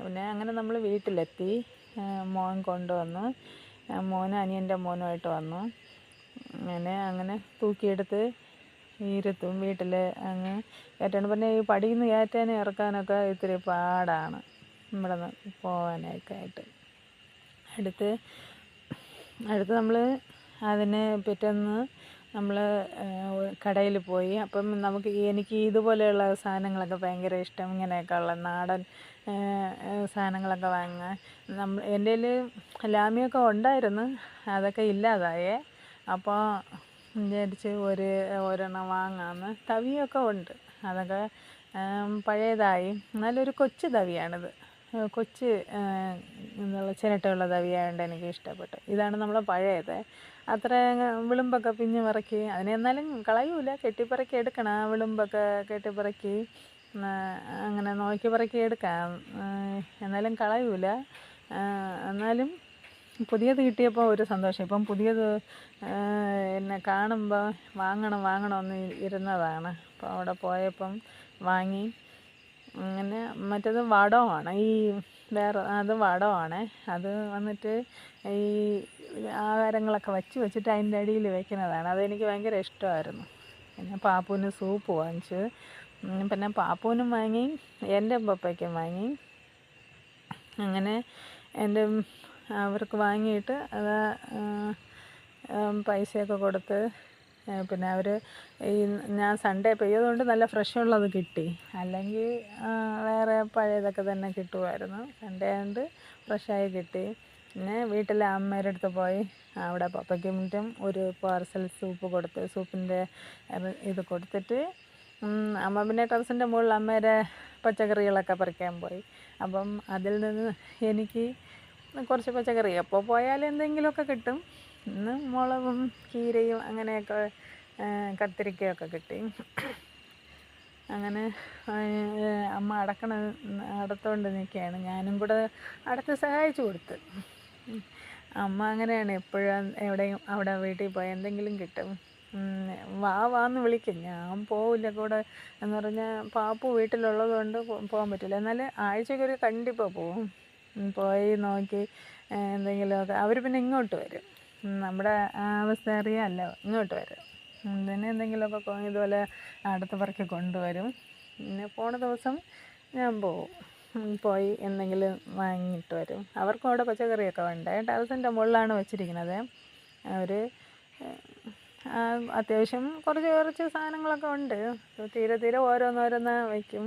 പിന്നെ അങ്ങനെ നമ്മൾ വീട്ടിലെത്തി. മോൻ കൊണ്ടുവന്നു. മോനും അനിയൻ്റെ മോനുമായിട്ട് വന്നു. അങ്ങനെ തൂക്കിയെടുത്ത് ഇരുത്തും വീട്ടിൽ. അങ്ങ് കയറ്റാണ്. പിന്നെ ഈ പടിയിൽ നിന്ന് കയറ്റാനും ഇറക്കാനൊക്കെ ഇത്തിരി പാടാണ് ഇവിടെ നിന്ന് പോകാനൊക്കെ ആയിട്ട്. അടുത്ത് നമ്മൾ അതിന് പിറ്റേന്ന് നമ്മൾ കടയിൽ പോയി. അപ്പം എനിക്ക് ഇതുപോലെയുള്ള സാധനങ്ങളൊക്കെ ഭയങ്കര ഇഷ്ടം. ഇങ്ങനെയൊക്കെ ഉള്ള നാടൻ സാധനങ്ങളൊക്കെ വാങ്ങാൻ. എൻ്റെ കയ്യിൽ ലാമിയൊക്കെ ഉണ്ടായിരുന്നു, അതൊക്കെ ഇല്ലാതായേ. അപ്പോൾ വിചാരിച്ച് ഒരെണ്ണം വാങ്ങാമെന്ന്. തവിയൊക്കെ ഉണ്ട്, അതൊക്കെ പഴയതായി. എന്നാലൊരു കൊച്ചു തവിയാണിത്. കൊച്ച് എന്നുള്ള ചിരട്ടയുള്ള തവിയായതുകൊണ്ട് എനിക്ക് ഇഷ്ടപ്പെട്ടു. ഇതാണ് നമ്മളെ പഴയത്. അത്ര വിളുമ്പൊക്കെ പിഞ്ഞ് പറക്കി അതിനെ എന്നാലും കളയൂല, കെട്ടിപ്പറക്കി എടുക്കണം. ആ വിളുമ്പൊക്കെ കെട്ടിപ്പറക്കി അങ്ങനെ നോക്കി പറക്കി എടുക്കാം, എന്നാലും കളയൂല. എന്നാലും പുതിയത് കിട്ടിയപ്പോൾ ഒരു സന്തോഷം. ഇപ്പം പുതിയത് എന്നെ കാണുമ്പോൾ വാങ്ങണമെന്ന് ഇരുന്നതാണ്. അപ്പോൾ അവിടെ പോയപ്പം വാങ്ങി. അങ്ങനെ മറ്റേത് വടമാണ്, അത് വടമാണ്. അത് വന്നിട്ട് ഈ ആഹാരങ്ങളൊക്കെ വെച്ചിട്ട് അതിൻ്റെ അടിയിൽ വെക്കുന്നതാണ്. അതെനിക്ക് ഭയങ്കര ഇഷ്ടമായിരുന്നു. പിന്നെ പാപ്പുവിന് സൂപ്പ് വാങ്ങിച്ചു. പിന്നെ പാപ്പുവിനും വാങ്ങി, എൻ്റെ പപ്പയ്ക്കും വാങ്ങി. അങ്ങനെ അവർക്ക് വാങ്ങിയിട്ട് അത് പൈസയൊക്കെ കൊടുത്ത് പിന്നെ അവർ ഞാൻ സൺഡേ പെയ്തതുകൊണ്ട് നല്ല ഫ്രഷുള്ളത് കിട്ടി. അല്ലെങ്കിൽ വേറെ പഴയതൊക്കെ തന്നെ കിട്ടുമായിരുന്നു. സൺഡേ ആയതുകൊണ്ട് ഫ്രഷായി കിട്ടി. പിന്നെ വീട്ടിലെ അമ്മയുടെ അടുത്ത് പോയി അവിടെ പപ്പയ്ക്കും മറ്റും ഒരു പാർസൽ സൂപ്പിൻ്റെ ഇത് കൊടുത്തിട്ട് അമ്മ പിന്നെ ടെറസിൻ്റെ മുകളിൽ അമ്മയുടെ പച്ചക്കറികളൊക്കെ പറിക്കാൻ പോയി. അപ്പം അതിൽ നിന്ന് എനിക്ക് കുറച്ച് പച്ചക്കറി എപ്പോൾ പോയാലും എന്തെങ്കിലുമൊക്കെ കിട്ടും. ഇന്ന് മുളകും ചീരയും അങ്ങനെയൊക്കെ കത്തിരിക്കയൊക്കെ കിട്ടി. അങ്ങനെ അമ്മ അടത്തുകൊണ്ട് നിൽക്കുകയാണ്. ഞാനും കൂടെ അടത്ത് സഹായിച്ചു കൊടുത്ത്. അമ്മ അങ്ങനെയാണ്, എപ്പോഴും അവിടെ വീട്ടിൽ പോയി എന്തെങ്കിലും കിട്ടും. വാന്ന് വിളിക്കും, ഞാൻ പോവില്ല കൂടെ. എന്ന് പറഞ്ഞാൽ പാപ്പു വീട്ടിലുള്ളത് കൊണ്ട് പോകാൻ പറ്റില്ല. എന്നാലും ആഴ്ചക്കൊരു കണ്ടിപ്പോൾ പോവും. പോയി നോക്കി എന്തെങ്കിലുമൊക്കെ. അവർ പിന്നെ ഇങ്ങോട്ട് വരും, നമ്മുടെ അവസ്ഥ അറിയാമല്ലോ, ഇങ്ങോട്ട് വരും. പിന്നെ എന്തെങ്കിലുമൊക്കെ ഇതുപോലെ അടുത്ത് പറക്കി കൊണ്ടുവരും. പിന്നെ പോണ ദിവസം ഞാൻ പോയി എന്തെങ്കിലും വാങ്ങിയിട്ട് വരും. അവർക്കും അവിടെ പച്ചക്കറിയൊക്കെ ഉണ്ട്. ടെറസിൻ്റെ മുകളിലാണ് വെച്ചിരിക്കുന്നത്. അവർ അത്യാവശ്യം കുറച്ച് സാധനങ്ങളൊക്കെ ഉണ്ട്. തീരെ ഓരോന്നോരോന്ന് വയ്ക്കും.